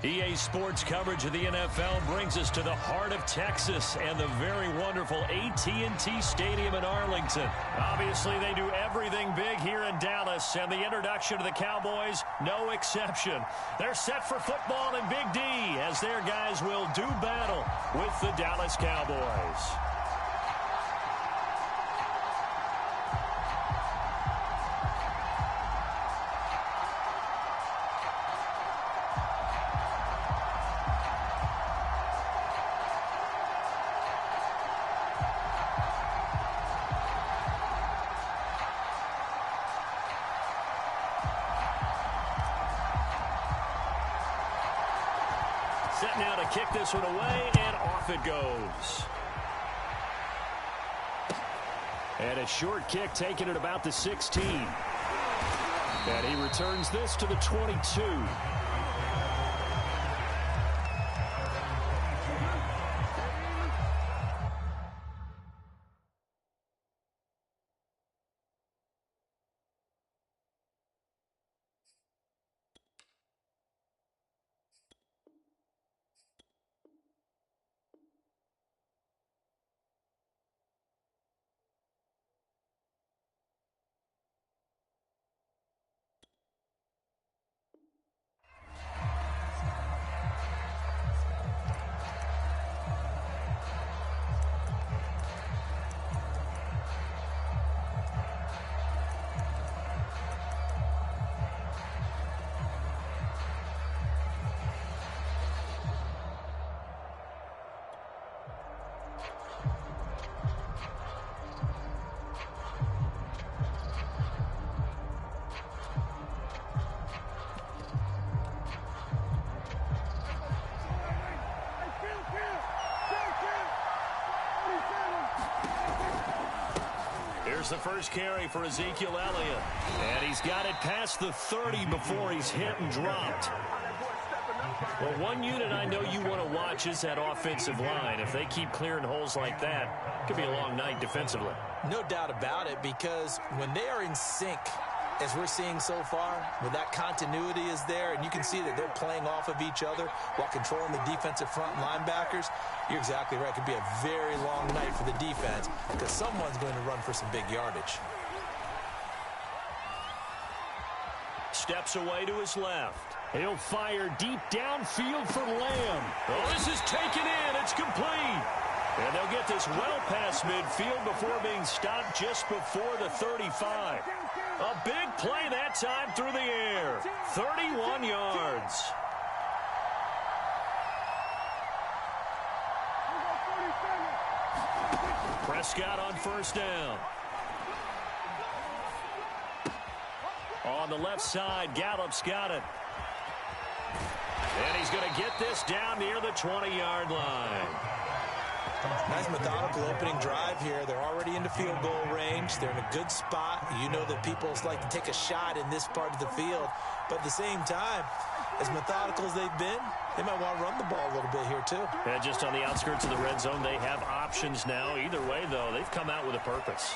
EA Sports coverage of the NFL brings us to the heart of Texas and the very wonderful AT&T Stadium in Arlington. Obviously, they do everything big here in Dallas, and the introduction to the Cowboys, no exception. They're set for football in Big D as their guys will do battle with the Dallas Cowboys. Set now to kick this one away, and off it goes. And a short kick taken at about the 16. And he returns this to the 22. Here's the first carry for Ezekiel Elliott. And he's got it past the 30 before he's hit and dropped. Well, one unit I know you want to watch is that offensive line. If they keep clearing holes like that, it could be a long night defensively. No doubt about it, because when they are in sync, as we're seeing so far, where that continuity is there, and you can see that they're playing off of each other while controlling the defensive front linebackers, you're exactly right. It could be a very long night for the defense because someone's going to run for some big yardage. Steps away to his left. He'll fire deep downfield for Lamb. Oh, this is taken in. It's complete. And they'll get this well past midfield before being stopped just before the 35. A big play that time through the air. 31 yards. Prescott on first down. On the left side, Gallup's got it. And he's going to get this down near the 20-yard line. Nice methodical opening drive here. They're already into field goal range. They're in a good spot. You know that people like to take a shot in this part of the field. But at the same time, as methodical as they've been, they might want to run the ball a little bit here too. Yeah, just on the outskirts of the red zone, they have options now. Either way, though, they've come out with a purpose.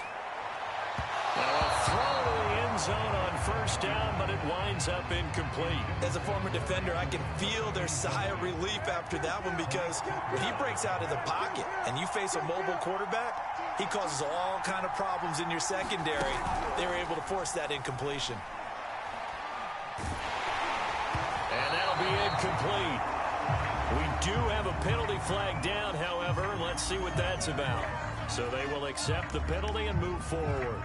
Now a throw to the end zone on first down, but it winds up incomplete. As a former defender, I can feel their sigh of relief after that one, because when he breaks out of the pocket and you face a mobile quarterback, he causes all kind of problems in your secondary. They were able to force that incompletion. And that'll be incomplete. We do have a penalty flag down, however, and let's see what that's about. So they will accept the penalty and move forward.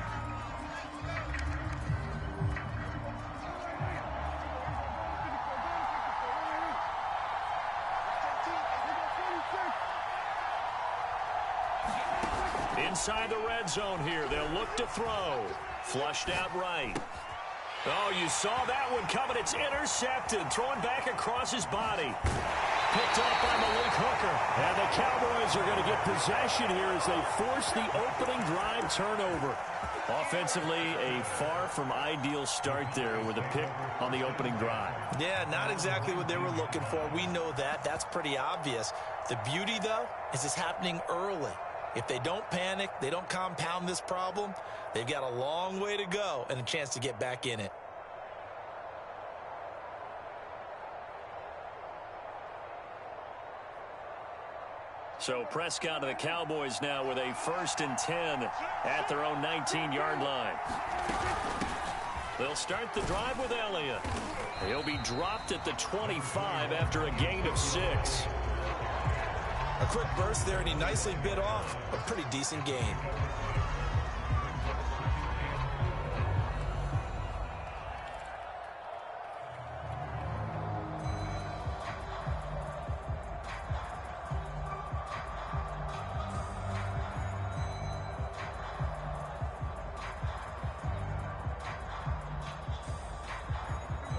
Inside the red zone here, they'll look to throw. Flushed out right. Oh, you saw that one coming. It's intercepted. Thrown back across his body. Picked up by Malik Hooker. And the Cowboys are going to get possession here as they force the opening drive turnover. Offensively, a far from ideal start there with a pick on the opening drive. Yeah, not exactly what they were looking for. We know that. That's pretty obvious. The beauty, though, is it's happening early. If they don't panic, they don't compound this problem, they've got a long way to go and a chance to get back in it. So Prescott of the Cowboys now with a 1st and 10 at their own 19-yard line. They'll start the drive with Elliott. He'll be dropped at the 25 after a gain of 6. A quick burst there, and he nicely bit off a pretty decent gain.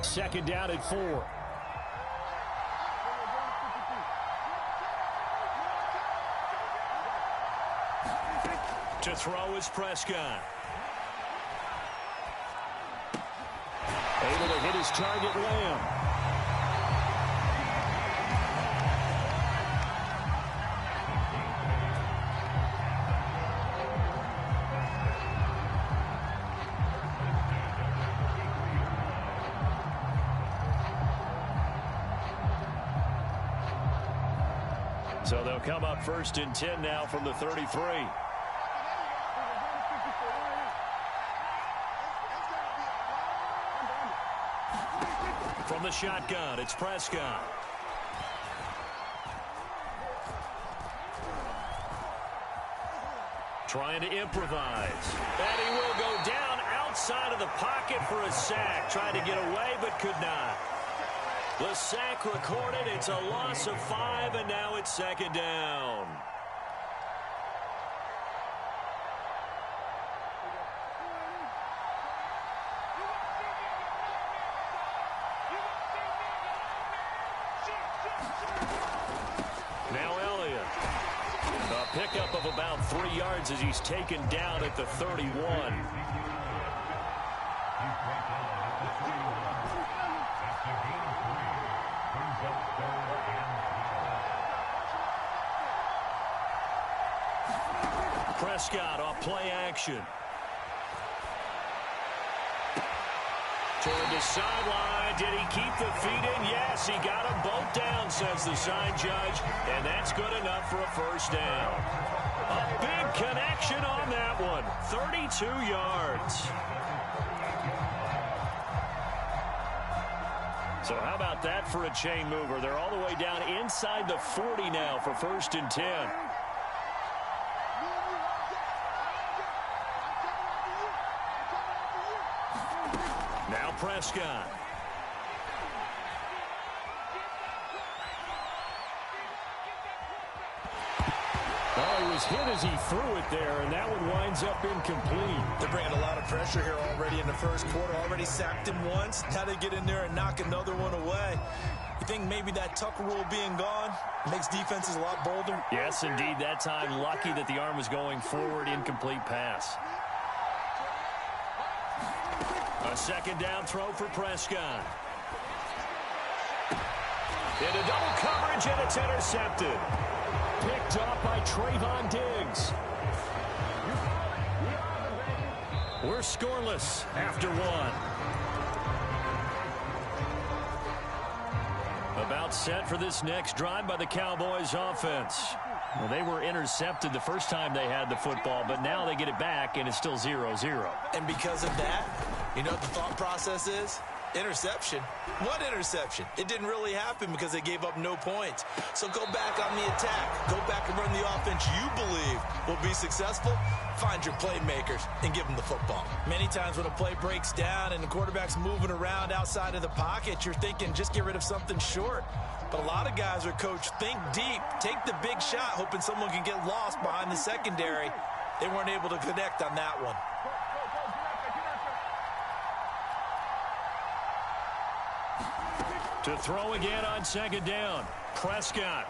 Second down at 4. To throw is Prescott. Able to hit his target, Lamb. So they'll come up 1st and 10 now from the 33. From the shotgun, it's Prescott. Trying to improvise. And he will go down outside of the pocket for a sack. Tried to get away, but could not. The sack recorded. It's a loss of 5, and now it's 2nd down. Now Elliott. A pickup of about 3 yards as he's taken down at the 31. Prescott off play action. Toward the sideline. Did he keep the feet in? Yes, he got them both down, says the sign judge. And that's good enough for a 1st down. A big connection on that one. 32 yards. So how about that for a chain mover? They're all the way down inside the 40 now for 1st and 10. Now Prescott. Oh, he was hit as he threw it there, and that one winds up incomplete. They're bringing a lot of pressure here already in the 1st quarter. Already sacked him once. Now they get in there and knock another one away. You think maybe that Tucker rule being gone makes defenses a lot bolder? Yes, indeed. That time, lucky that the arm was going forward. Incomplete pass. A 2nd down throw for Prescott. Into double coverage, and it's intercepted. Picked up by Trayvon Diggs. We're scoreless after 1. About set for this next drive by the Cowboys offense. Well, they were intercepted the first time they had the football, but now they get it back, and it's still 0-0. And because of that, you know what the thought process is? Interception. What interception? It didn't really happen because they gave up no points. So go back on the attack. Go back and run the offense you believe will be successful. Find your playmakers and give them the football. Many times when a play breaks down and the quarterback's moving around outside of the pocket, you're thinking just get rid of something short. But a lot of guys are coached, think deep, take the big shot, hoping someone can get lost behind the secondary. They weren't able to connect on that one. To throw again on 2nd down. Prescott.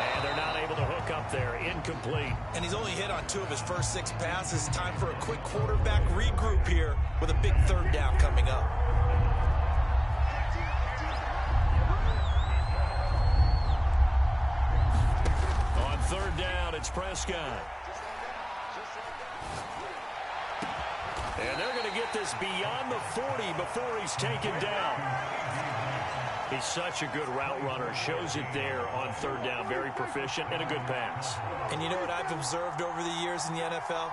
And they're not able to hook up there. Incomplete. And he's only hit on 2 of his first 6 passes. Time for a quick quarterback regroup here with a big 3rd down coming up. On 3rd down, it's Prescott. And they're going to get this beyond the 40 before he's taken down. He's such a good route runner. Shows it there on third down. Very proficient and a good pass. And you know what I've observed over the years in the NFL?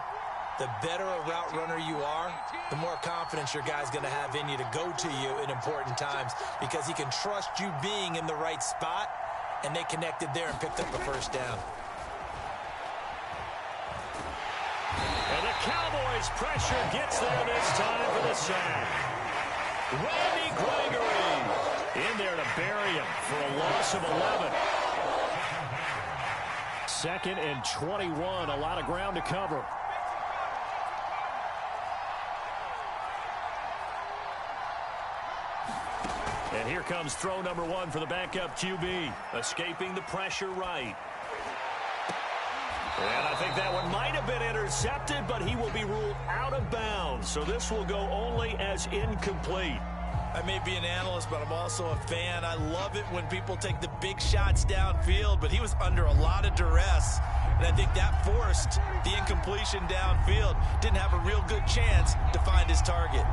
The better a route runner you are, the more confidence your guy's going to have in you to go to you in important times because he can trust you being in the right spot, and they connected there and picked up a first down. And the Cowboys' pressure gets there this time for the sack. Randy Gregory in there to bury him for a loss of 11. 2nd and 21, a lot of ground to cover. And here comes throw number 1 for the backup QB. Escaping the pressure right. And I think that one might have been intercepted, but he will be ruled out of bounds. So this will go only as incomplete. I may be an analyst, but I'm also a fan. I love it when people take the big shots downfield, but he was under a lot of duress. And I think that forced the incompletion downfield. Didn't have a real good chance to find his target.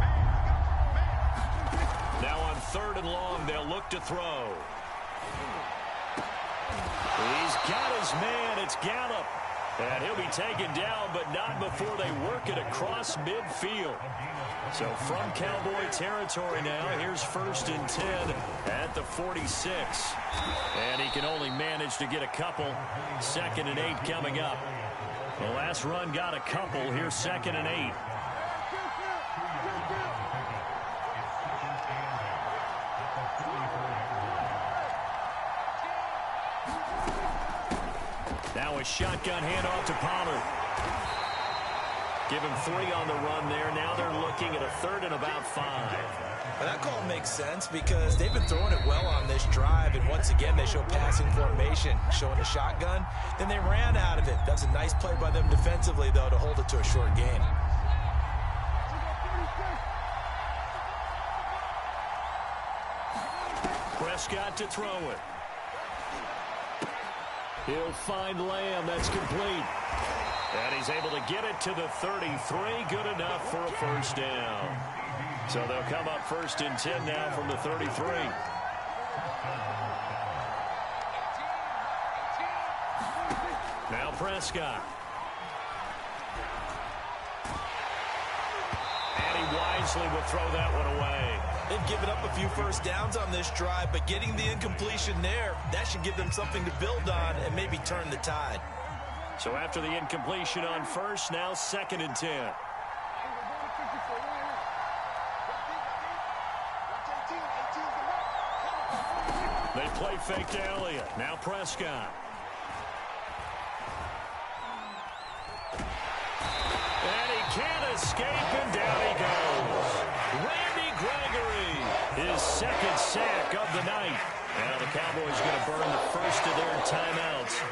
Now on 3rd and long, they'll look to throw. He's got his man. It's Gallup. And he'll be taken down, but not before they work it across midfield. So from Cowboy territory now, here's 1st and 10 at the 46. And he can only manage to get a couple. 2nd and 8 coming up. The last run got a couple. Here's 2nd and 8. Now a shotgun handoff to Pollard. Give him 3 on the run there. Now they're looking at a 3rd and about 5. Well, that call makes sense because they've been throwing it well on this drive, and once again they show passing formation, showing the shotgun. Then they ran out of it. That's a nice play by them defensively, though, to hold it to a short game. Prescott to throw it. He'll find Lamb. That's complete. And he's able to get it to the 33. Good enough for a first down. So they'll come up 1st and 10 now from the 33. Now Prescott. And he wisely will throw that one away. They've given up a few first downs on this drive, but getting the incompletion there, that should give them something to build on and maybe turn the tide. So after the incompletion on 1st, now 2nd and 10. They play fake to Elliott. Now Prescott. And he can't escape, and down he goes. Randy Gregory, his 2nd sack of the night. Now the Cowboys going to burn the first of their timeouts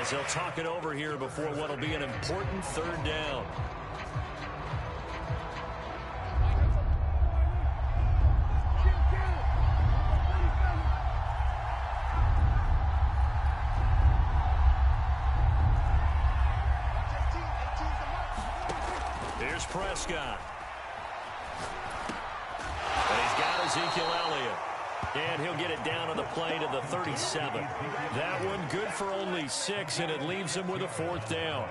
as they'll talk it over here before what will be an important 3rd down. Here's Prescott. And he's got Ezekiel Elliott. And he'll get it down on the play to the 37. That one good for only 6, and it leaves him with a 4th down.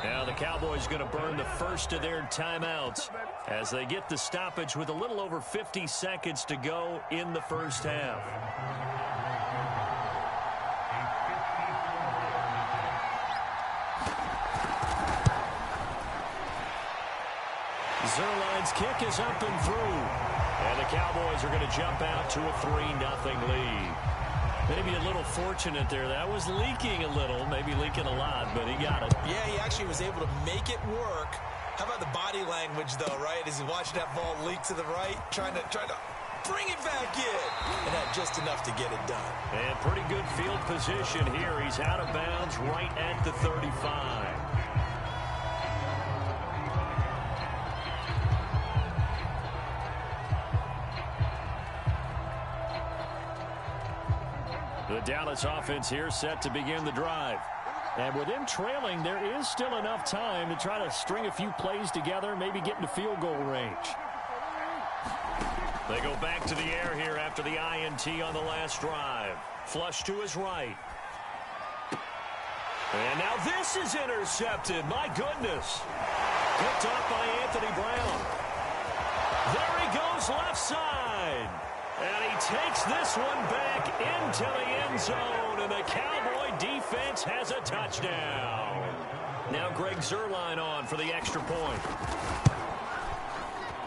Now the Cowboys going to burn the first of their timeouts as they get the stoppage with a little over 50 seconds to go in the first half. Zerline's kick is up and through. And the Cowboys are going to jump out to a 3-0 lead. Maybe a little fortunate there. That was leaking a little, maybe leaking a lot, but he got it. Yeah, he actually was able to make it work. How about the body language, though, right? As he watched that ball leak to the right, trying to bring it back in. And had just enough to get it done. And pretty good field position here. He's out of bounds right at the 35. The Dallas offense here set to begin the drive. And with them trailing, there is still enough time to try to string a few plays together, maybe get into field goal range. They go back to the air here after the INT on the last drive. Flush to his right. And now this is intercepted. My goodness. Picked off by Anthony Brown. There he goes left side. And he takes this one back into the end zone. And the Cowboy defense has a touchdown. Now Greg Zuerlein on for the extra point.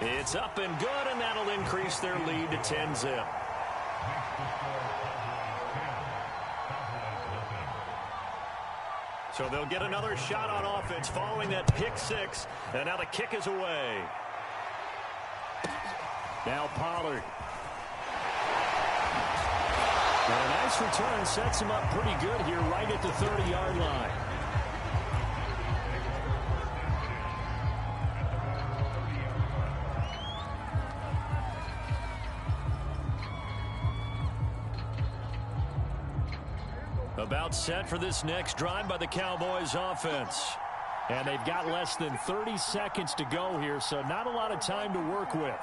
It's up and good, and that'll increase their lead to 10-zip. So they'll get another shot on offense following that pick six, and now the kick is away. Now Pollard. And a nice return sets him up pretty good here right at the 30-yard line. About set for this next drive by the Cowboys offense. And they've got less than 30 seconds to go here, so not a lot of time to work with.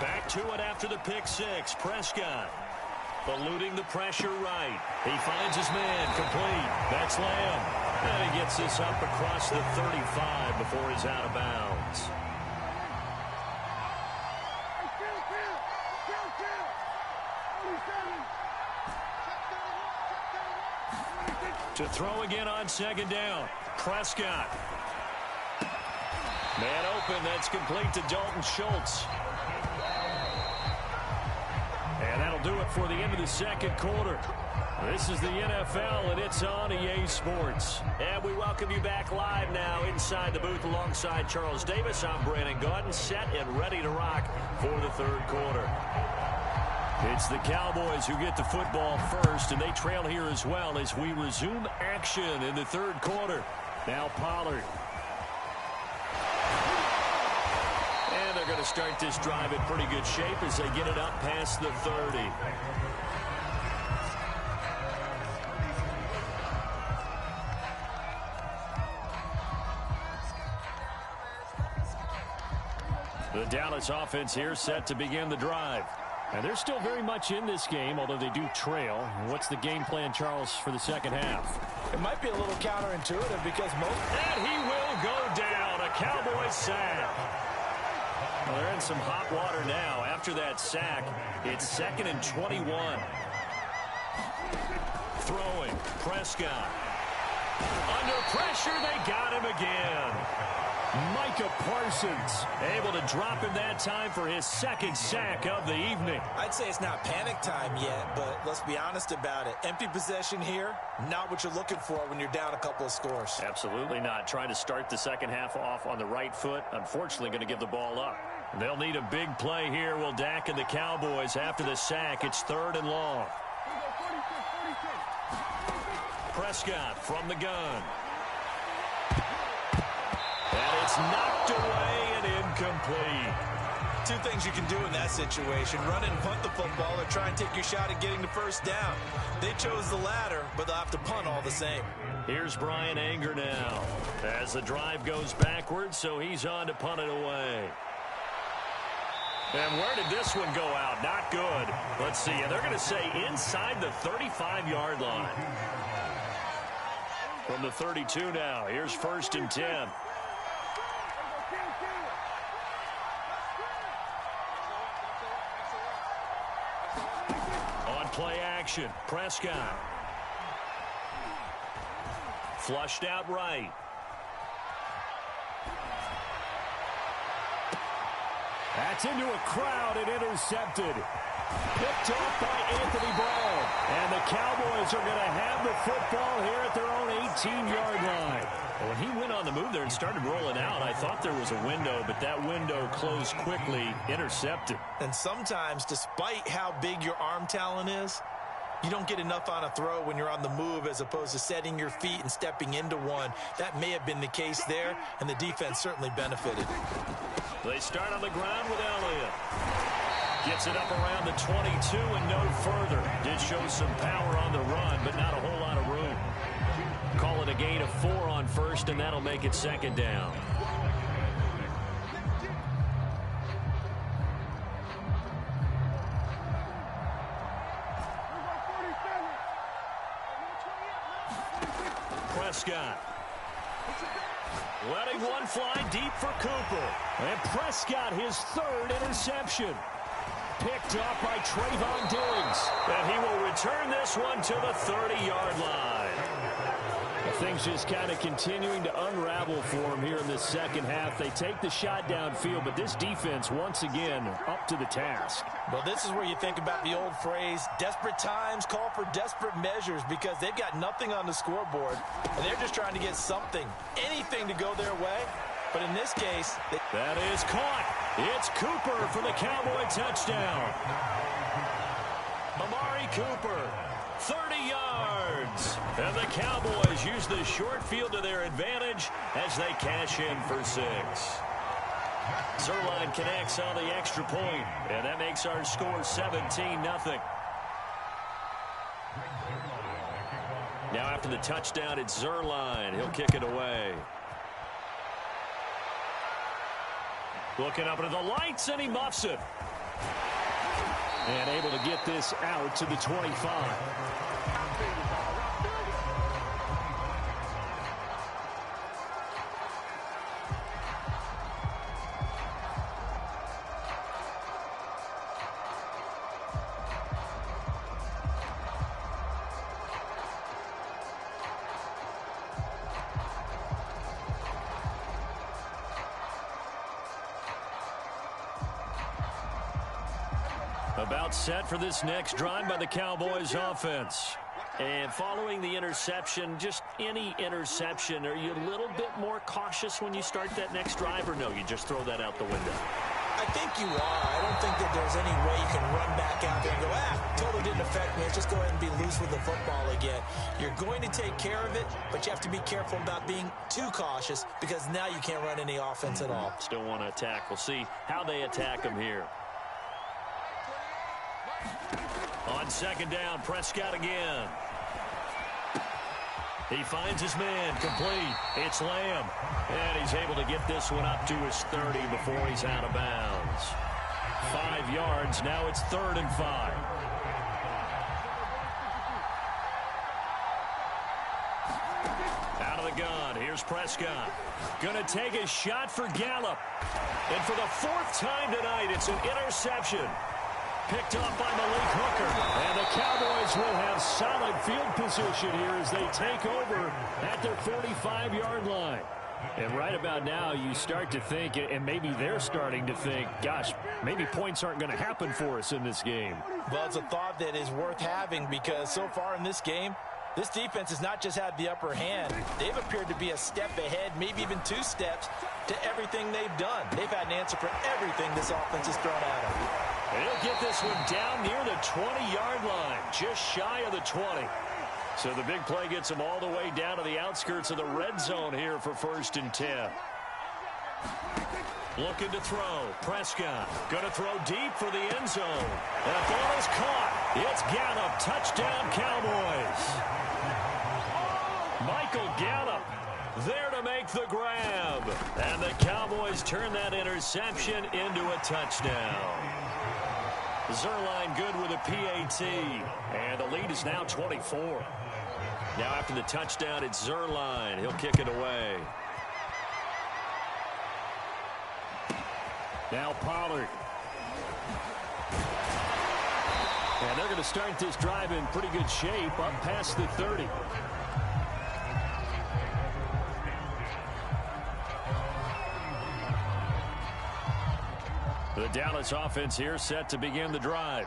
Back to it after the pick six. Prescott eluding the pressure right. He finds his man complete. That's Lamb. And he gets this up across the 35 before he's out of bounds. To throw again on second down. Prescott. Man open. That's complete to Dalton Schultz. And that'll do it for the end of the second quarter. This is the NFL, and it's on EA Sports. And we welcome you back live now inside the booth alongside Charles Davis. I'm Brandon Gaudin, set and ready to rock for the third quarter. It's the Cowboys who get the football first, and they trail here as well as we resume action in the third quarter. Now Pollard. And they're going to start this drive in pretty good shape as they get it up past the 30. The Dallas offense here set to begin the drive. And they're still very much in this game, although they do trail. What's the game plan, Charles, for the second half? It might be a little counterintuitive because most... And he will go down. A Cowboy sack. Well, they're in some hot water now. After that sack, it's 2nd and 21. Throwing. Prescott. Under pressure, they got him again. Micah Parsons able to drop him that time for his second sack of the evening. I'd say it's not panic time yet, but let's be honest about it. Empty possession here, not what you're looking for when you're down a couple of scores. Absolutely not. Trying to start the second half off on the right foot. Unfortunately, going to give the ball up. They'll need a big play here. Will Dak and the Cowboys after the sack. It's 3rd and long. Prescott from the gun. And it's knocked away and incomplete. Two things you can do in that situation. Run and punt the football or try and take your shot at getting the first down. They chose the latter, but they'll have to punt all the same. Here's Brian Anger now as the drive goes backwards, so he's on to punt it away. And where did this one go out? Not good. Let's see. And they're going to say inside the 35-yard line. From the 32 now. Here's 1st and 10. On play action, Prescott. Flushed out right. That's into a crowd and intercepted. Picked off by Anthony Brown. And the Cowboys are going to have the football here at their own 18-yard line. When he went on the move there and started rolling out, I thought there was a window, but that window closed quickly, intercepted. And sometimes, despite how big your arm talent is, you don't get enough on a throw when you're on the move as opposed to setting your feet and stepping into one. That may have been the case there, and the defense certainly benefited. They start on the ground with Elliott. Gets it up around the 22 and no further. Did show some power on the run, but not a whole lot of room. Call it a gain of 4 on first, and that'll make it 2nd down. Prescott. Letting one fly deep for Cooper. And Prescott, his third interception. Picked off by Trayvon Diggs. And he will return this one to the 30-yard line. Things just kind of continuing to unravel for him here in this second half. They take the shot downfield, but this defense, once again, up to the task. Well, this is where you think about the old phrase, desperate times call for desperate measures, because they've got nothing on the scoreboard, and they're just trying to get something, anything to go their way. But in this case, that is caught. It's Cooper for the Cowboy touchdown. Amari Cooper, 30 yards. And the Cowboys use the short field to their advantage as they cash in for 6. Zerline connects on the extra point, and that makes our score 17-0. Now after the touchdown, it's Zerline. He'll kick it away. Looking up into the lights, and he muffs it. And able to get this out to the 25. About set for this next drive by the Cowboys offense. And following the interception, just any interception, are you a little bit more cautious when you start that next drive, or no, you just throw that out the window? I think you are. I don't think that there's any way you can run back out there and go, totally didn't affect me. Let's just go ahead and be loose with the football again. You're going to take care of it, but you have to be careful about being too cautious, because now you can't run any offense at all. Still want to attack. We'll see how they attack him here. On second down, Prescott again. He finds his man, complete. It's Lamb. And he's able to get this one up to his 30 before he's out of bounds. 5 yards, now it's 3rd and 5. Out of the gun, here's Prescott. Gonna take a shot for Gallup. And for the 4th time tonight, it's an interception. Picked off by Malik Hooker. And the Cowboys will have solid field position here as they take over at their 45-yard line. And right about now, you start to think, and maybe they're starting to think, gosh, maybe points aren't going to happen for us in this game. Well, it's a thought that is worth having, because so far in this game, this defense has not just had the upper hand. They've appeared to be a step ahead, maybe even 2 steps, to everything they've done. They've had an answer for everything this offense has thrown at them. And he'll get this one down near the 20-yard line, just shy of the 20. So the big play gets him all the way down to the outskirts of the red zone here for 1st and 10. Looking to throw. Prescott going to throw deep for the end zone. That ball is caught. It's Gallup. Touchdown, Cowboys. Michael Gallup there to make the grab. And the Cowboys turn that interception into a touchdown. Zerline good with a PAT. And the lead is now 24. Now after the touchdown, it's Zerline. He'll kick it away. Now Pollard. And they're going to start this drive in pretty good shape up past the 30. The Dallas offense here set to begin the drive.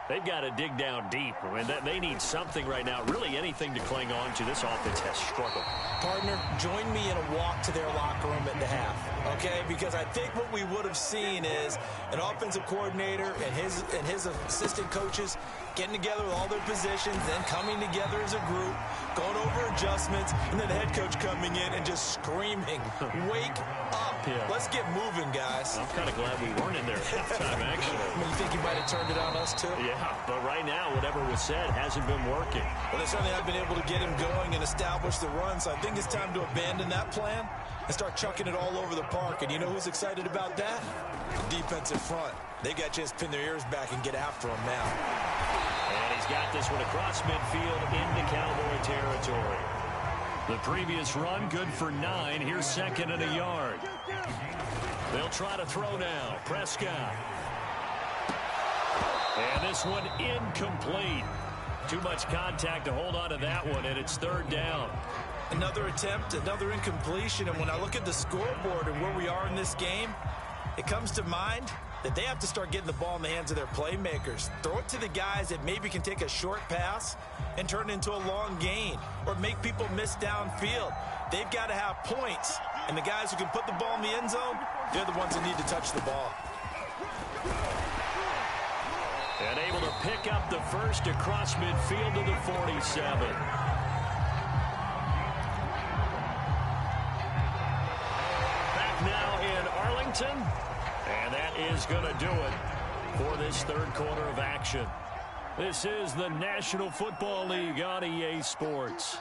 They've got to dig down deep. I mean, they need something right now, really anything to cling on to. This offense has struggled. Partner, join me in a walk to their locker room at the half, okay? Because I think what we would have seen is an offensive coordinator and his assistant coaches getting together with all their positions, then coming together as a group, going over adjustments, and then the head coach coming in and just screaming, wake up. Yeah. Let's get moving, guys. I'm kind of glad we weren't in there at halftime, actually. You think you might have turned it on us, too? Yeah, but right now, whatever was said hasn't been working. Well, they certainly have been able to get him going and establish the run, so I think it's time to abandon that plan and start chucking it all over the park. And you know who's excited about that? The defensive front. They got a chance to pin their ears back and get after him now. And he's got this one across midfield into Cowboy territory. The previous run good for 9. Here's second and a yard. They'll try to throw now. Prescott. And this one incomplete. Too much contact to hold on to that one, and it's third down. Another attempt, another incompletion, and when I look at the scoreboard and where we are in this game, it comes to mind that they have to start getting the ball in the hands of their playmakers. Throw it to the guys that maybe can take a short pass and turn it into a long gain or make people miss downfield. They've got to have points, and the guys who can put the ball in the end zone, they're the ones that need to touch the ball. And able to pick up the first across midfield to the 47. Back now in Arlington. And that is going to do it for this third quarter of action. This is the National Football League on EA Sports.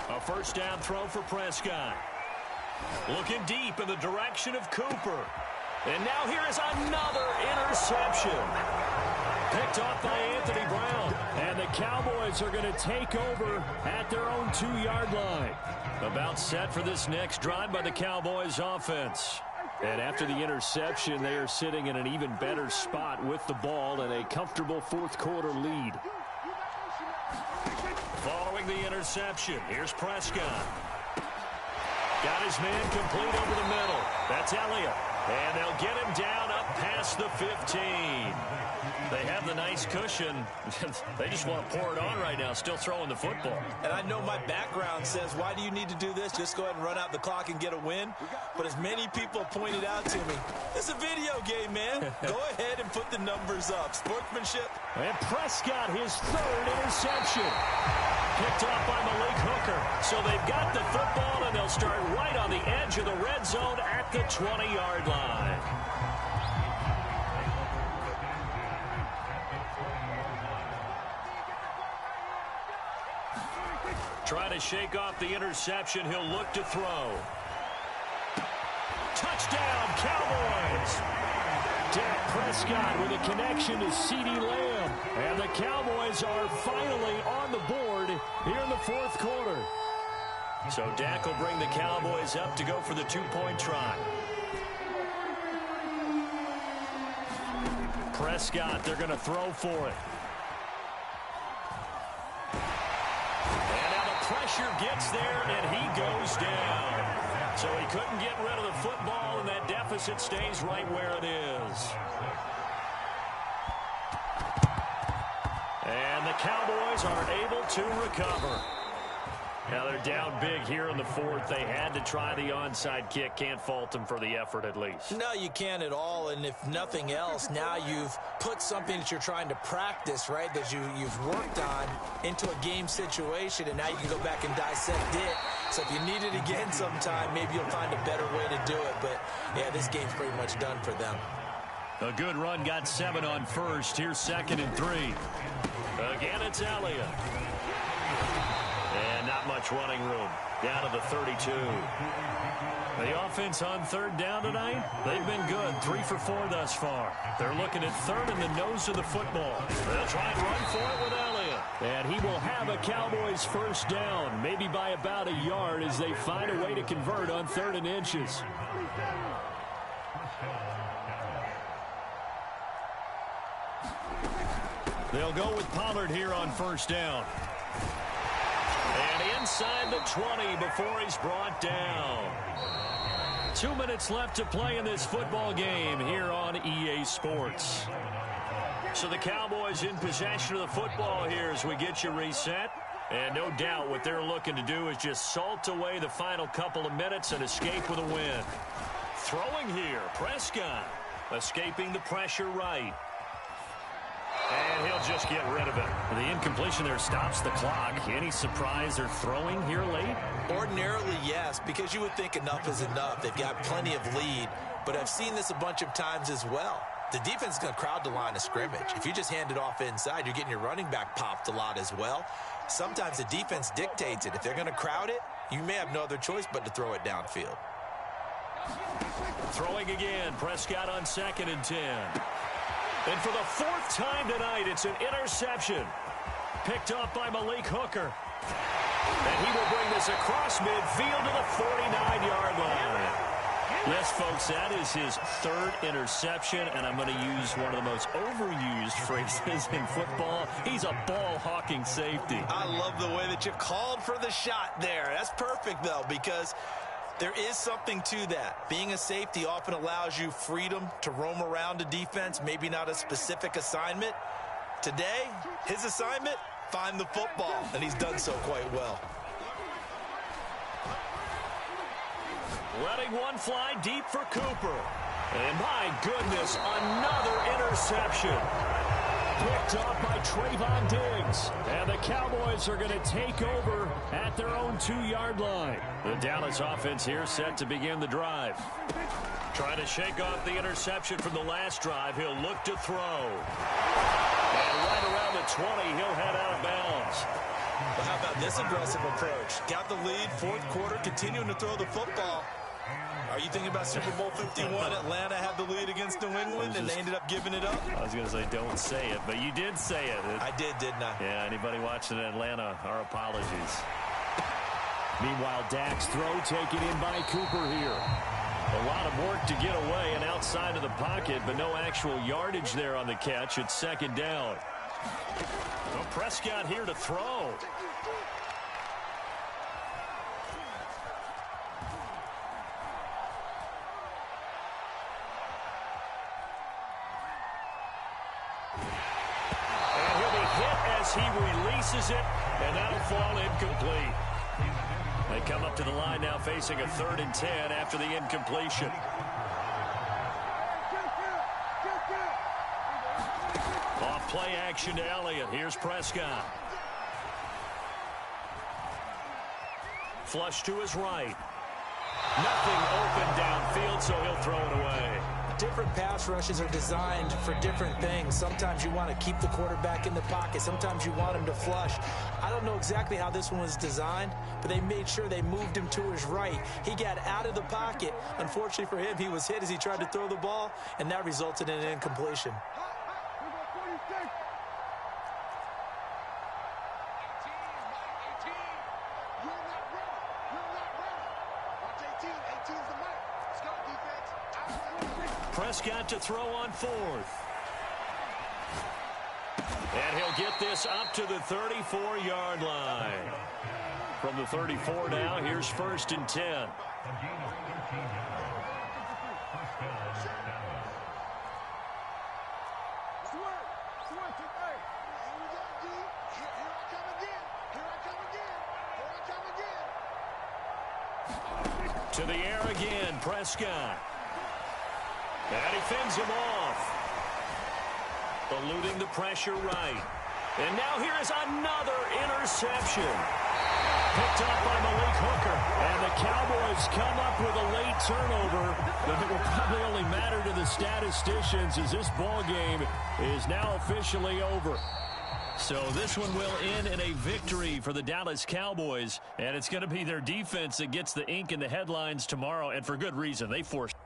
A first down throw for Prescott. Looking deep in the direction of Cooper. And now here is another interception. Picked off by Anthony Brown. And the Cowboys are going to take over at their own 2-yard line. About set for this next drive by the Cowboys offense. And after the interception, they are sitting in an even better spot with the ball and a comfortable fourth quarter lead. Following the interception, here's Prescott. Got his man complete over the middle. That's Elliott. And they'll get him down up past the 15. They have the nice cushion. They just want to pour it on right now, still throwing the football. And I know my background says, why do you need to do this? Just go ahead and run out the clock and get a win. But as many people pointed out to me, it's a video game, man. Go ahead and put the numbers up. Sportsmanship. And Prescott, his third interception. Picked off by Malik Hooker. So they've got the football, and they'll start right on the edge of the red zone at the 20-yard line. Trying to shake off the interception. He'll look to throw. Touchdown, Cowboys! Dak Prescott with a connection to CeeDee Lamb. And the Cowboys are finally on the board here in the fourth quarter. So Dak will bring the Cowboys up to go for the two-point try. Prescott, they're going to throw for it. Pressure gets there, and he goes down. So he couldn't get rid of the football, and that deficit stays right where it is. And the Cowboys are able to recover. Now they're down big here in the fourth. They had to try the onside kick. Can't fault them for the effort at least. No, you can't at all. And if nothing else, now you've put something that you're trying to practice, right, that you've worked on into a game situation, and now you can go back and dissect it. So if you need it again sometime, maybe you'll find a better way to do it. But, yeah, this game's pretty much done for them. A good run, got 7 on first. Here's second and 3. Again, it's Elliott. And not much running room. Down to the 32. The offense on third down tonight, they've been good. 3 for 4 thus far. They're looking at third in the nose of the football. They'll try and run for it with Elliott. And he will have a Cowboys first down, maybe by about a yard as they find a way to convert on 3rd and inches. They'll go with Pollard here on first down. And inside the 20 before he's brought down. 2 minutes left to play in this football game here on EA Sports. So the Cowboys in possession of the football here as we get you reset. And no doubt what they're looking to do is just salt away the final couple of minutes and escape with a win. Throwing here, Prescott. Escaping the pressure right. And he'll just get rid of it. The incompletion there stops the clock. Any surprise they're throwing here late? Ordinarily, yes, because you would think enough is enough. They've got plenty of lead, but I've seen this a bunch of times as well. The defense is going to crowd the line of scrimmage. If you just hand it off inside, you're getting your running back popped a lot as well. Sometimes the defense dictates it. If they're going to crowd it, you may have no other choice but to throw it downfield. Throwing again, Prescott on 2nd and 10. And for the 4th time tonight, it's an interception. picked up by Malik Hooker. And he will bring this across midfield to the 49-yard line. Yes, folks, that is his third interception, and I'm going to use one of the most overused phrases in football. He's a ball-hawking safety. I love the way that you called for the shot there. That's perfect, though, because there is something to that. Being a safety often allows you freedom to roam around a defense, maybe not a specific assignment. Today, his assignment, find the football, and he's done so quite well. Letting one fly deep for Cooper. And my goodness, another interception. Picked up by Trayvon Diggs. And the Cowboys are going to take over at their own 2-yard line. The Dallas offense here set to begin the drive. Trying to shake off the interception from the last drive. He'll look to throw. And right around the 20, he'll head out of bounds. But how about this aggressive approach? Got the lead, fourth quarter, continuing to throw the football. Are you thinking about Super Bowl 51? Atlanta had the lead against New England, and they ended up giving it up? I was going to say don't say it, but you did say it. I did, didn't I? Yeah, anybody watching Atlanta, our apologies. Meanwhile, Dak's throw taken in by Cooper here. A lot of work to get away and outside of the pocket, but no actual yardage there on the catch. It's second down. Well, Prescott here to throw. And he'll be hit as he releases it, and that'll fall incomplete. They come up to the line now facing a 3rd and 10 after the incompletion. Off play action to Elliott. Here's Prescott. Flush to his right. Nothing open downfield, so he'll throw it away. Different pass rushes are designed for different things. Sometimes you want to keep the quarterback in the pocket. Sometimes you want him to flush. I don't know exactly how this one was designed, but they made sure they moved him to his right. He got out of the pocket. Unfortunately for him, he was hit as he tried to throw the ball, and that resulted in an incompletion. Prescott to throw on 4th. And he'll get this up to the 34-yard line. From the 34 now, here's 1st and 10. To the air again, Prescott. And he fends him off. Eluding the pressure right. And now here is another interception. Picked up by Malik Hooker. And the Cowboys come up with a late turnover. But it will probably only matter to the statisticians as this ball game is now officially over. So this one will end in a victory for the Dallas Cowboys. And it's going to be their defense that gets the ink in the headlines tomorrow. And for good reason. They forced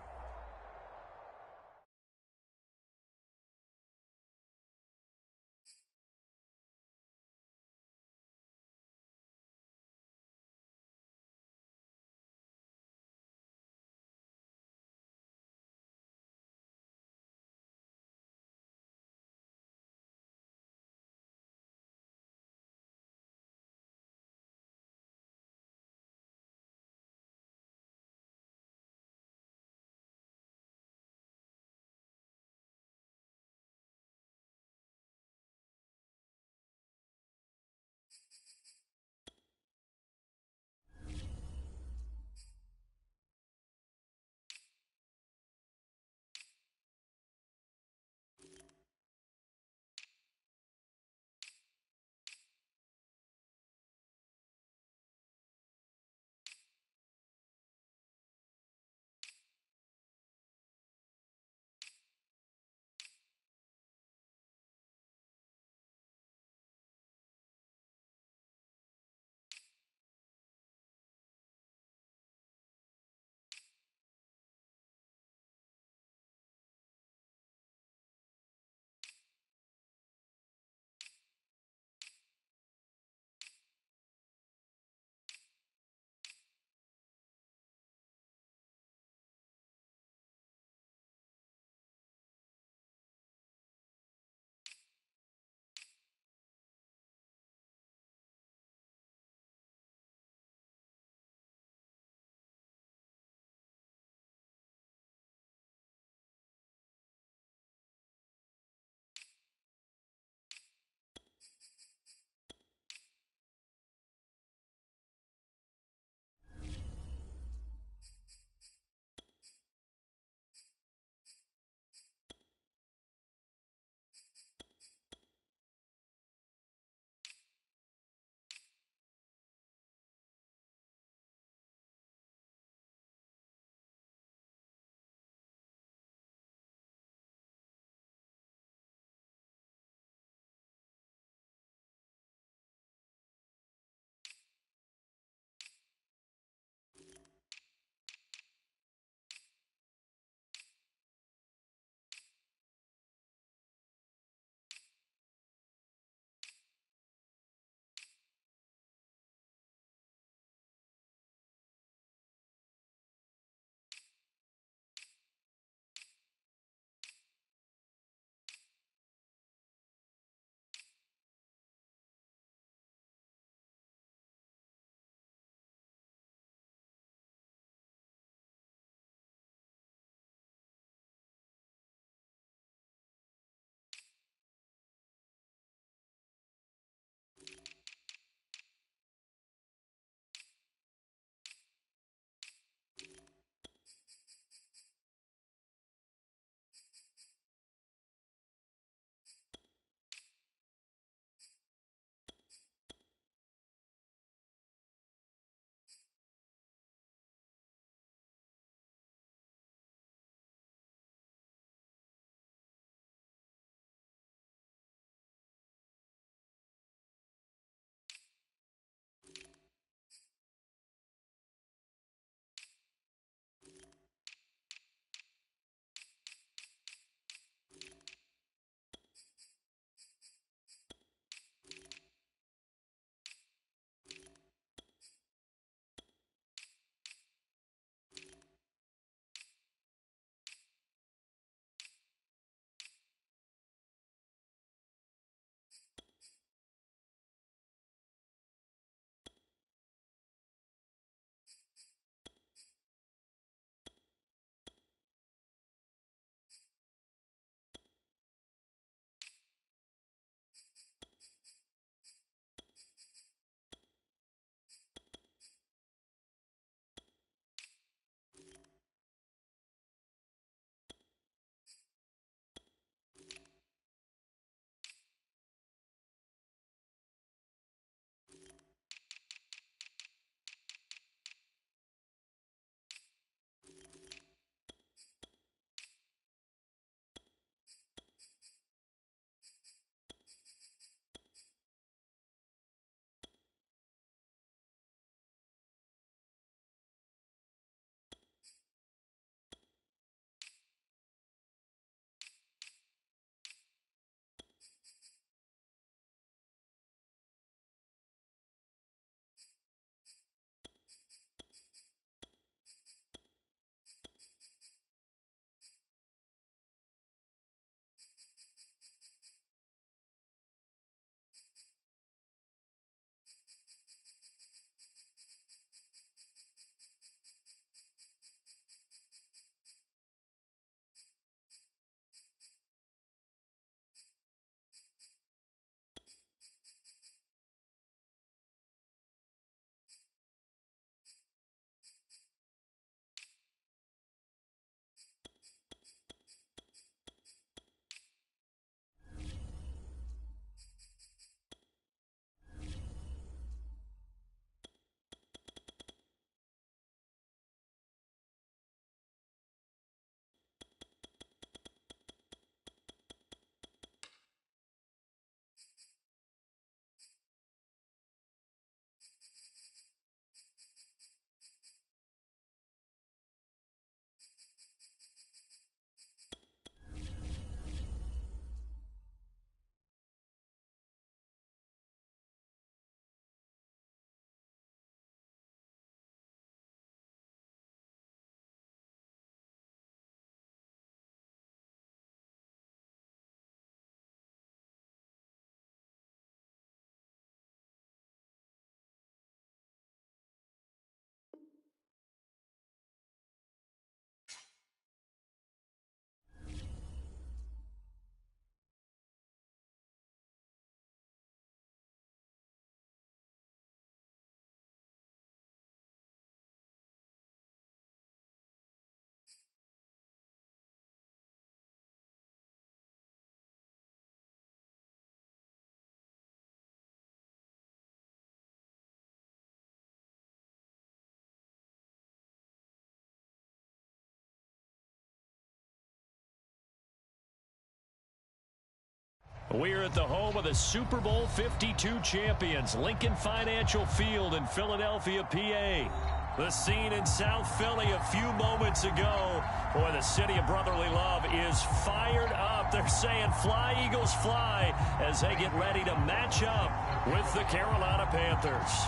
We're at the home of the Super Bowl 52 champions, Lincoln Financial Field in Philadelphia, PA. The scene in South Philly a few moments ago. Boy, the city of brotherly love is fired up. They're saying, "Fly, Eagles, fly," as they get ready to match up with the Carolina Panthers.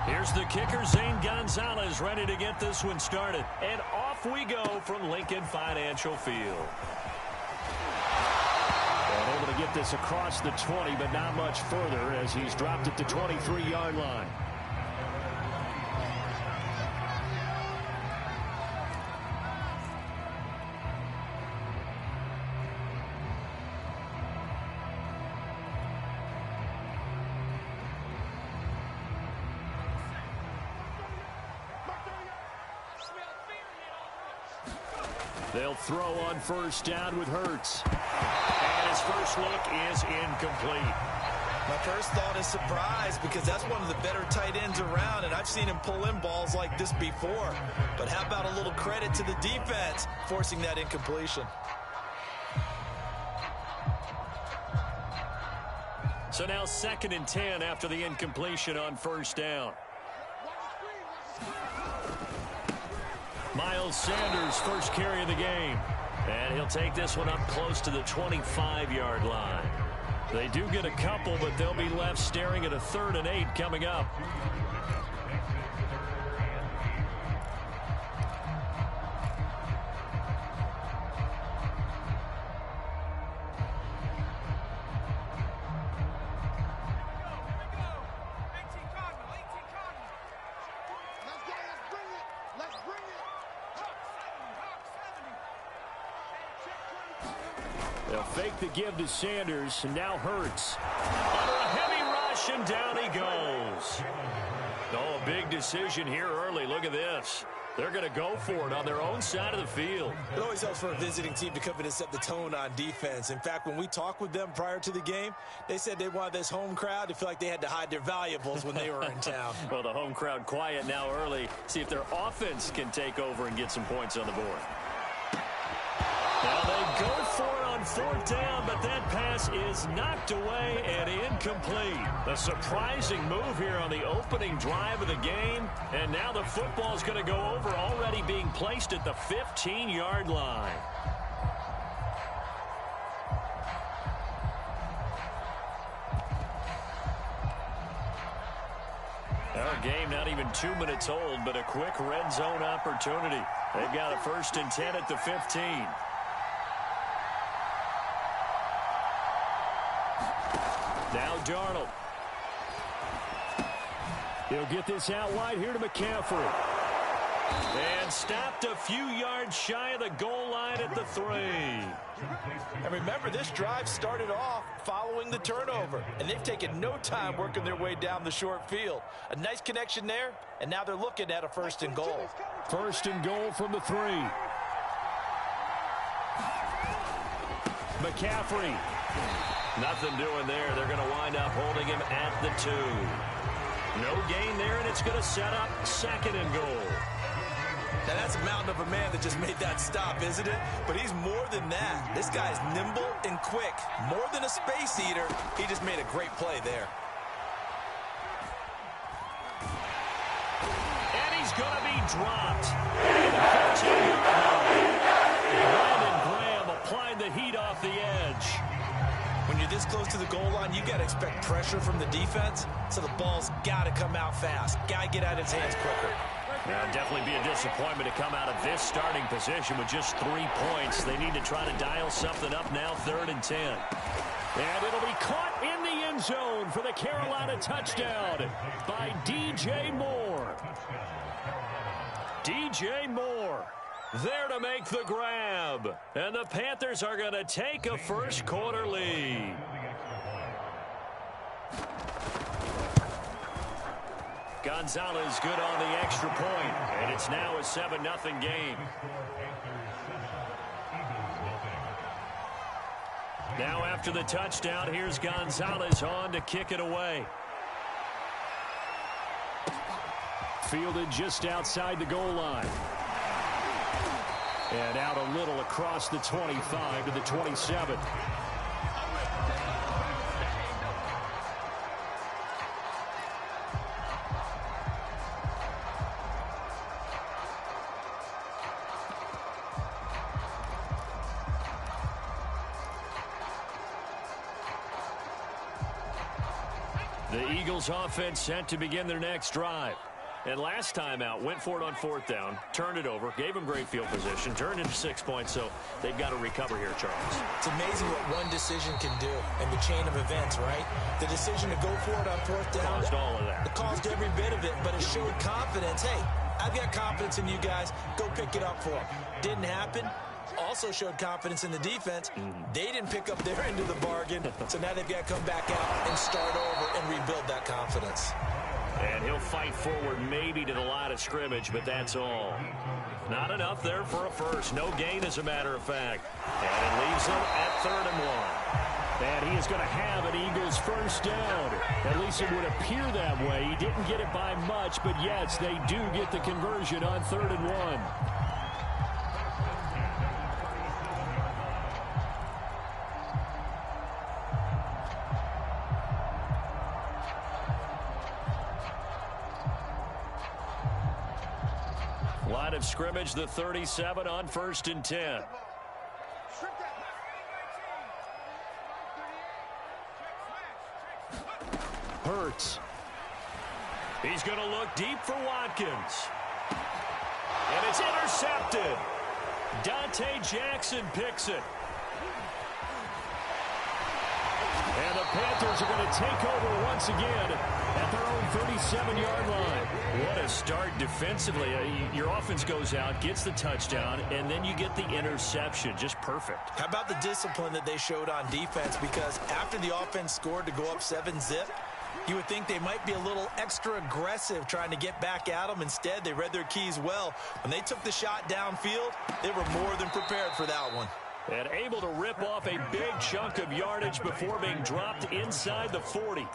Here's the kicker, Zane Gonzalez, ready to get this one started. And off we go from Lincoln Financial Field. And able to get this across the 20, but not much further as he's dropped at the 23-yard line. They'll throw on first down with Hurts. And his first look is incomplete. My first thought is surprise, because that's one of the better tight ends around, and I've seen him pull in balls like this before. But how about a little credit to the defense forcing that incompletion? So now 2nd and 10 after the incompletion on first down. Miles Sanders, first carry of the game. And he'll take this one up close to the 25-yard line. They do get a couple, but they'll be left staring at a 3rd and 8 coming up. They'll fake the give to Sanders, and now Hurts. Under a heavy rush, and down he goes. Oh, a big decision here early. Look at this. They're going to go for it on their own side of the field. It always helps for a visiting team to come in and set the tone on defense. In fact, when we talked with them prior to the game, they said they wanted this home crowd to feel like they had to hide their valuables when they were in town. Well, the home crowd quiet now early. See if their offense can take over and get some points on the board. Now they go for it on 4th down, but that pass is knocked away and incomplete. A surprising move here on the opening drive of the game, and now the football's going to go over, already being placed at the 15-yard line. Our game not even 2 minutes old, but a quick red zone opportunity. They've got a 1st and 10 at the 15. Now Darnold. He'll get this out wide here to McCaffrey. And stopped a few yards shy of the goal line at the 3. And remember, this drive started off following the turnover, and they've taken no time working their way down the short field. A nice connection there, and now they're looking at a 1st and goal. 1st and goal from the 3. McCaffrey. Nothing doing there. They're going to wind up holding him at the 2. No gain there, and it's going to set up 2nd and goal. Now, that's a mountain of a man that just made that stop, isn't it? But he's more than that. This guy's nimble and quick. More than a space eater, he just made a great play there. And he's going to be dropped. Brandon Graham applied the heat off the edge. When you're this close to the goal line, you got to expect pressure from the defense, so the ball's got to come out fast. Got to get out of his hands quicker. Yeah, definitely be a disappointment to come out of this starting position with just 3 points. They need to try to dial something up now, 3rd and 10. And it'll be caught in the end zone for the Carolina touchdown by DJ Moore. DJ Moore there to make the grab. And the Panthers are going to take a first quarter lead. Gonzalez good on the extra point, and it's now a 7-0 game. Now after the touchdown, here's Gonzalez on to kick it away. Fielded just outside the goal line. And out a little across the 25 to the 27. The Eagles offense set to begin their next drive. And last time out, went for it on 4th down, turned it over, gave them great field position, turned into 6 points, so they've got to recover here, Charles. It's amazing what one decision can do in the chain of events, right? The decision to go for it on 4th down. Caused all of that. It caused every bit of it, but it showed confidence. Hey, I've got confidence in you guys. Go pick it up for them. Didn't happen. Also showed confidence in the defense. They didn't pick up their end of the bargain, so now they've got to come back out and start over and rebuild that confidence. And he'll fight forward maybe to the line of scrimmage, but that's all. Not enough there for a first. No gain, as a matter of fact. And it leaves them at 3rd and 1. And he is going to have an Eagles first down. At least it would appear that way. He didn't get it by much, but yes, they do get the conversion on 3rd and 1. Line of scrimmage, the 37 on 1st and 10. Hurts. He's going to look deep for Watkins. And it's intercepted. Dante Jackson picks it. And the Panthers are going to take over once again at their own 37-yard line. What a start defensively. Your offense goes out, gets the touchdown, and then you get the interception. Just perfect. How about the discipline that they showed on defense? Because after the offense scored to go up 7-zip, you would think they might be a little extra aggressive trying to get back at them. Instead, they read their keys well. When they took the shot downfield, they were more than prepared for that one. And able to rip off a big chunk of yardage before being dropped inside the 40.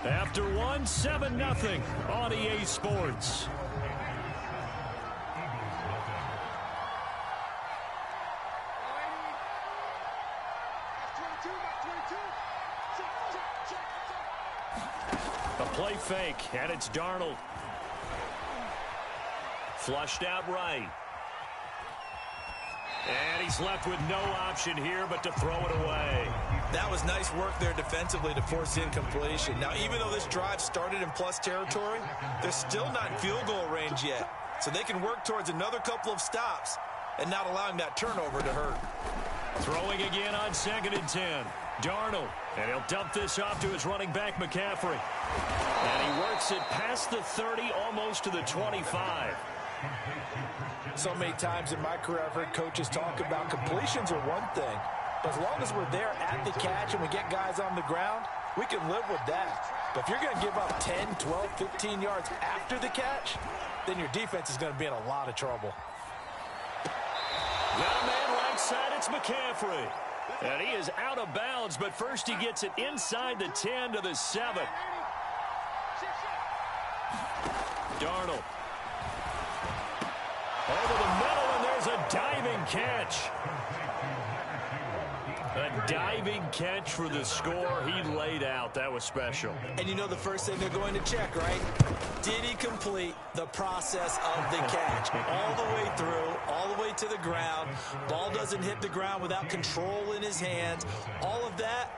After 7-0 on EA Sports. A play fake, and it's Darnold. Flushed out right. And he's left with no option here but to throw it away. That was nice work there defensively to force incompletion. Now, even though this drive started in plus territory, they're still not in field goal range yet. So they can work towards another couple of stops and not allowing that turnover to hurt. Throwing again on 2nd and 10. Darnold. And he'll dump this off to his running back, McCaffrey. And he works it past the 30, almost to the 25. So many times in my career, I've heard coaches talk about completions are one thing. But as long as we're there at the catch and we get guys on the ground, we can live with that. But if you're going to give up 10, 12, 15 yards after the catch, then your defense is going to be in a lot of trouble. Got a man right side, it's McCaffrey. And he is out of bounds, but first he gets it inside the 10 to the 7. Darnold. Over the middle, and there's a diving catch. A diving catch for the score. He laid out. That was special. And you know the first thing they're going to check, right? Did he complete the process of the catch? All the way through, all the way to the ground. Ball doesn't hit the ground without control in his hands. All of that,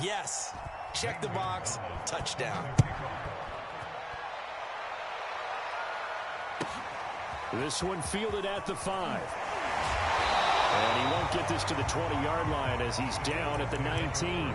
yes. Check the box. Touchdown. This one fielded at the 5. And he won't get this to the 20-yard line as he's down at the 19.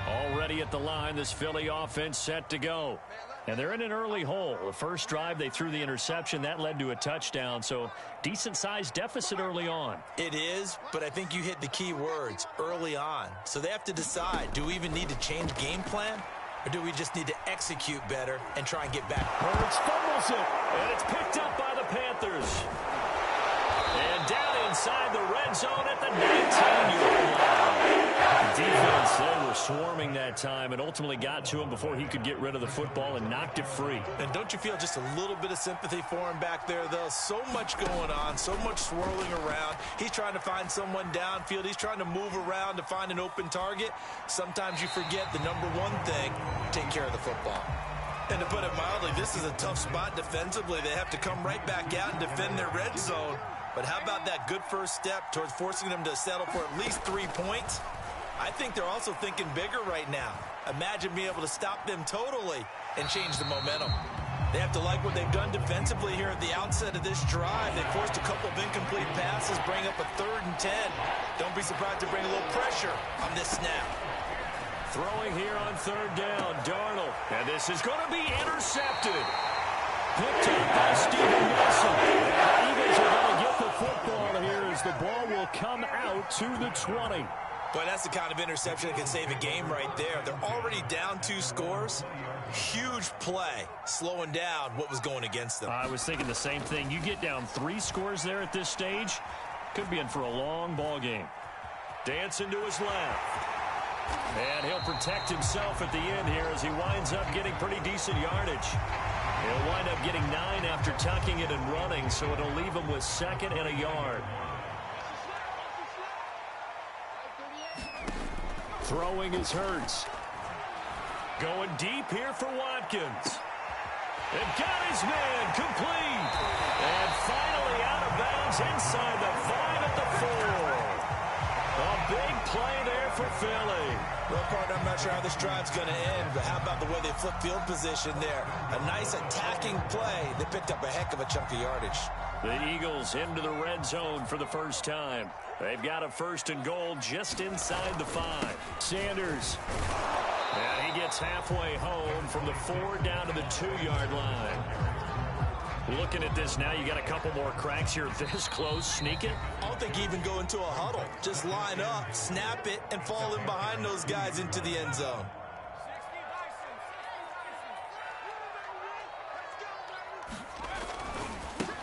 Already at the line, this Philly offense set to go. And they're in an early hole. The first drive, they threw the interception. That led to a touchdown, so decent-sized deficit early on. It is, but I think you hit the key words, early on. So they have to decide, do we even need to change game plan? Or do we just need to execute better and try and get back? Hurts fumbles it, and it's picked up by the Panthers. And down inside the red zone at the 19-yard line. Defense, they were swarming that that time and ultimately got to him before he could get rid of the football and knocked it free. And don't you feel just a little bit of sympathy for him back there, though? So much going on, so much swirling around. He's trying to find someone downfield. He's trying to move around to find an open target. Sometimes you forget the number one thing, take care of the football. And to put it mildly, this is a tough spot defensively. They have to come right back out and defend their red zone. But how about that good first step towards forcing them to settle for at least 3 points? I think they're also thinking bigger right now. Imagine being able to stop them totally and change the momentum. They have to like what they've done defensively here at the outset of this drive. They forced a couple of incomplete passes, bring up a 3rd and 10. Don't be surprised to bring a little pressure on this snap. Throwing here on 3rd down, Darnold. And this is going to be intercepted. Picked up by Steven Wilson. The Eagles are going to get the football here as the ball will come out to the 20. But that's the kind of interception that can save a game right there. They're already down 2 scores. Huge play, slowing down what was going against them. I was thinking the same thing. You get down 3 scores there at this stage, could be in for a long ball game. Dancing to his left. And he'll protect himself at the end here as he winds up getting pretty decent yardage. He'll wind up getting 9 after tucking it and running, so it'll leave him with 2nd and a yard. Throwing is Hurts. Going deep here for Watkins. And got his man complete. And finally out of bounds inside the 5 at the 4. A big play there for Philly. Well, partner, I'm not sure how this drive's going to end, but how about the way they flip field position there? A nice attacking play. They picked up a heck of a chunk of yardage. The Eagles into the red zone for the first time. They've got a 1st and goal just inside the 5. Sanders. And he gets halfway home from the 4 down to the 2-yard line. Looking at this now, you got a couple more cracks here this close. Sneak it. I don't think even go into a huddle. Just line up, snap it, and fall in behind those guys into the end zone.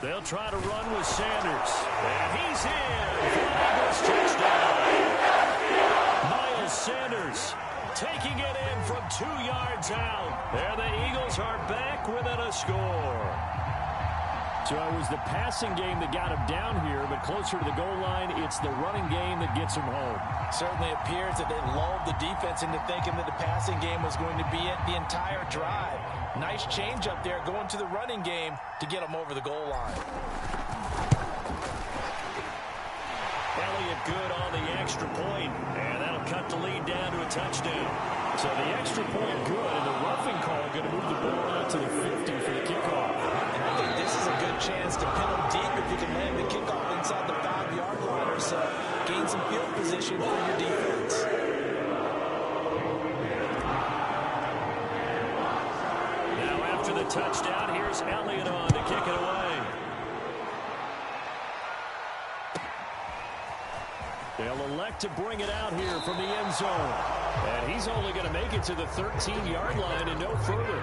They'll try to run with Sanders. And he's in for an Eagles touchdown. Miles Sanders taking it in from 2 yards out. There the Eagles are back within a score. So it was the passing game that got him down here, but closer to the goal line, it's the running game that gets him home. Certainly appears that they lulled the defense into thinking that the passing game was going to be it the entire drive. Nice change up there going to the running game to get him over the goal line. Elliott good on the extra point, and that'll cut the lead down to a touchdown. So the extra point good, and the roughing call going to move the ball out to the 50 for the kickoff. And I think this is a good chance to pin them deep if you can land the kickoff inside the 5-yard line or so. Gain some field position for your defense. Now after the touchdown, here's Elliott on to kick it away. They'll elect to bring it out here from the end zone. And he's only going to make it to the 13-yard line and no further.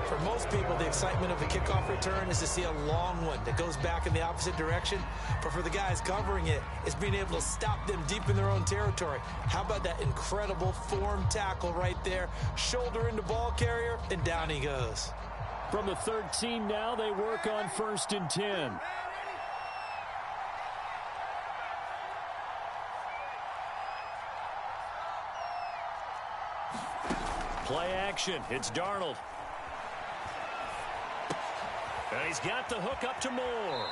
For most people, the excitement of the kickoff return is to see a long one that goes back in the opposite direction. But for the guys covering it, it's being able to stop them deep in their own territory. How about that incredible form tackle right there? Shoulder into ball carrier, and down he goes. From the 13 now, they work on 1st and 10. Play action. It's Darnold. And he's got the hook up to Moore.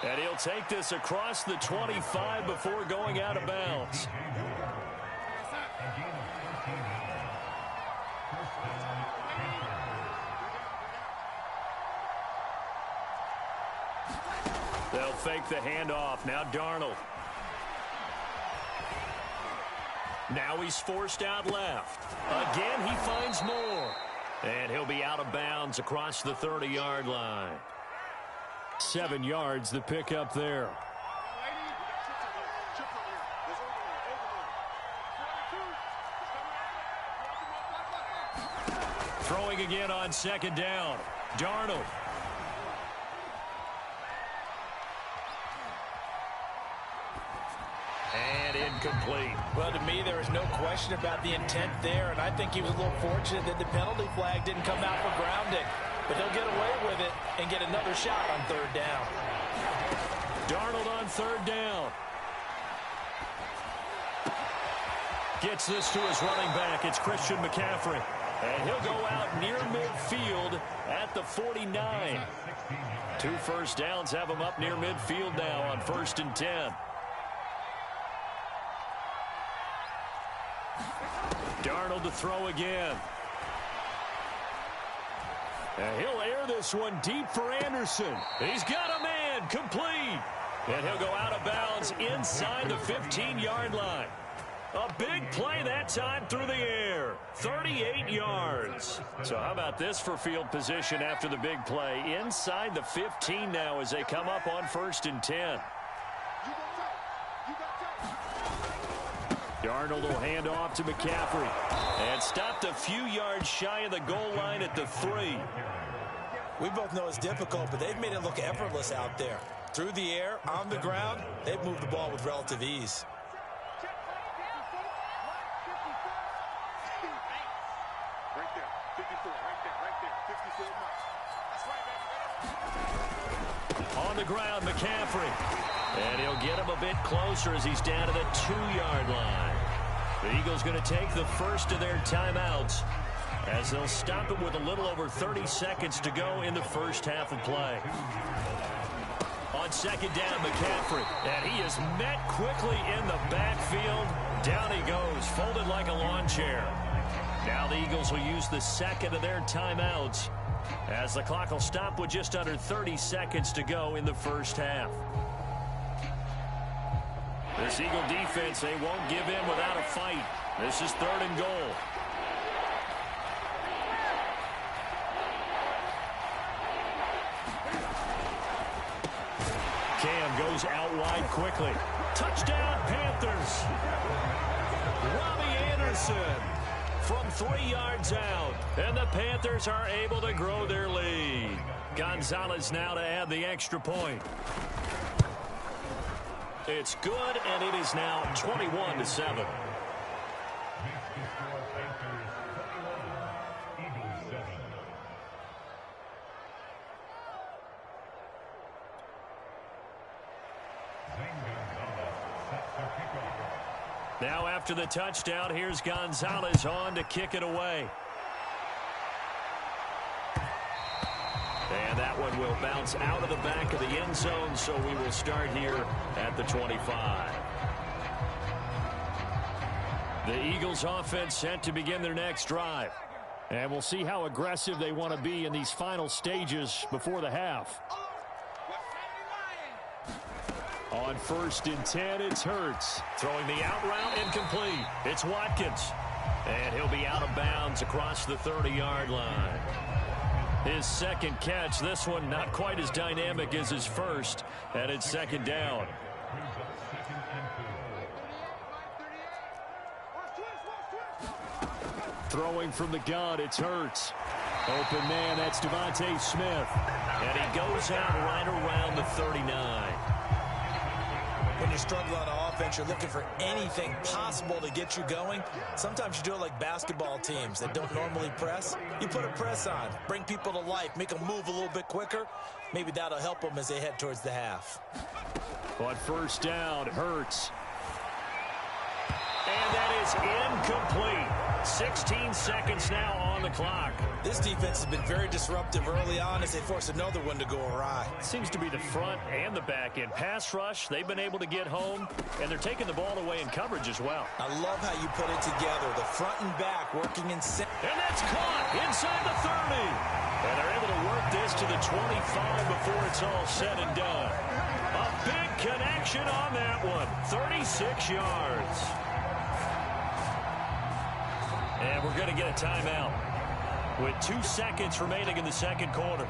And he'll take this across the 25 before going out of bounds. They'll fake the handoff. Now Darnold. Now he's forced out left. Again, he finds Moore. And he'll be out of bounds across the 30-yard line. 7 yards, the pickup there. Throwing again on 2nd down. Darnold. And incomplete. Well, to me, there is no question about the intent there, and I think he was a little fortunate that the penalty flag didn't come out for grounding. But they'll get away with it and get another shot on third down. Darnold on third down. Gets this to his running back. It's Christian McCaffrey. And he'll go out near midfield at the 49. 2 first downs have him up near midfield now on 1st and 10. Darnold to throw again. And he'll air this one deep for Anderson. He's got a man, complete. And he'll go out of bounds inside the 15-yard line. A big play that time through the air. 38 yards. So how about this for field position after the big play? Inside the 15 now as they come up on 1st and 10. Darnold will hand off to McCaffrey. And stopped a few yards shy of the goal line at the 3. We both know it's difficult, but they've made it look effortless out there. Through the air, on the ground, they've moved the ball with relative ease. On the ground, McCaffrey. And he'll get him a bit closer as he's down to the 2-yard line. The Eagles going to take the first of their timeouts as they'll stop it with a little over 30 seconds to go in the first half of play. On 2nd down, McCaffrey. And he is met quickly in the backfield. Down he goes, folded like a lawn chair. Now the Eagles will use the second of their timeouts as the clock will stop with just under 30 seconds to go in the first half. This Eagle defense, they won't give in without a fight. This is 3rd and goal. Cam goes out wide quickly. Touchdown, Panthers. Robbie Anderson from 3 yards out. And the Panthers are able to grow their lead. Gonzalez now to add the extra point. It's good, and it is now 21-7. Now after the touchdown, here's Gonzalez on to kick it away. And that one will bounce out of the back of the end zone, so we will start here at the 25. The Eagles offense set to begin their next drive. And we'll see how aggressive they want to be in these final stages before the half. On 1st and 10, it's Hurts. Throwing the out route incomplete. It's Watkins. And he'll be out of bounds across the 30-yard line. His second catch, this one not quite as dynamic as his first, and it's 2nd down. Throwing from the gun, it's Hurts. Open man, that's Devontae Smith. And he goes out right around the 39. When you struggle on offense, you're looking for anything possible to get you going. Sometimes you do it like basketball teams that don't normally press. You put a press on, bring people to life, make them move a little bit quicker. Maybe that'll help them as they head towards the half. On 1st down, Hurts. And that is incomplete. 16 seconds now on the clock. This defense has been very disruptive early on as they force another one to go awry. Seems to be the front and the back end. Pass rush, they've been able to get home, and they're taking the ball away in coverage as well. I love how you put it together. The front and back working in sync. And that's caught inside the 30. And they're able to work this to the 25 before it's all said and done. A big connection on that one. 36 yards. And we're going to get a timeout with 2 seconds remaining in the second quarter.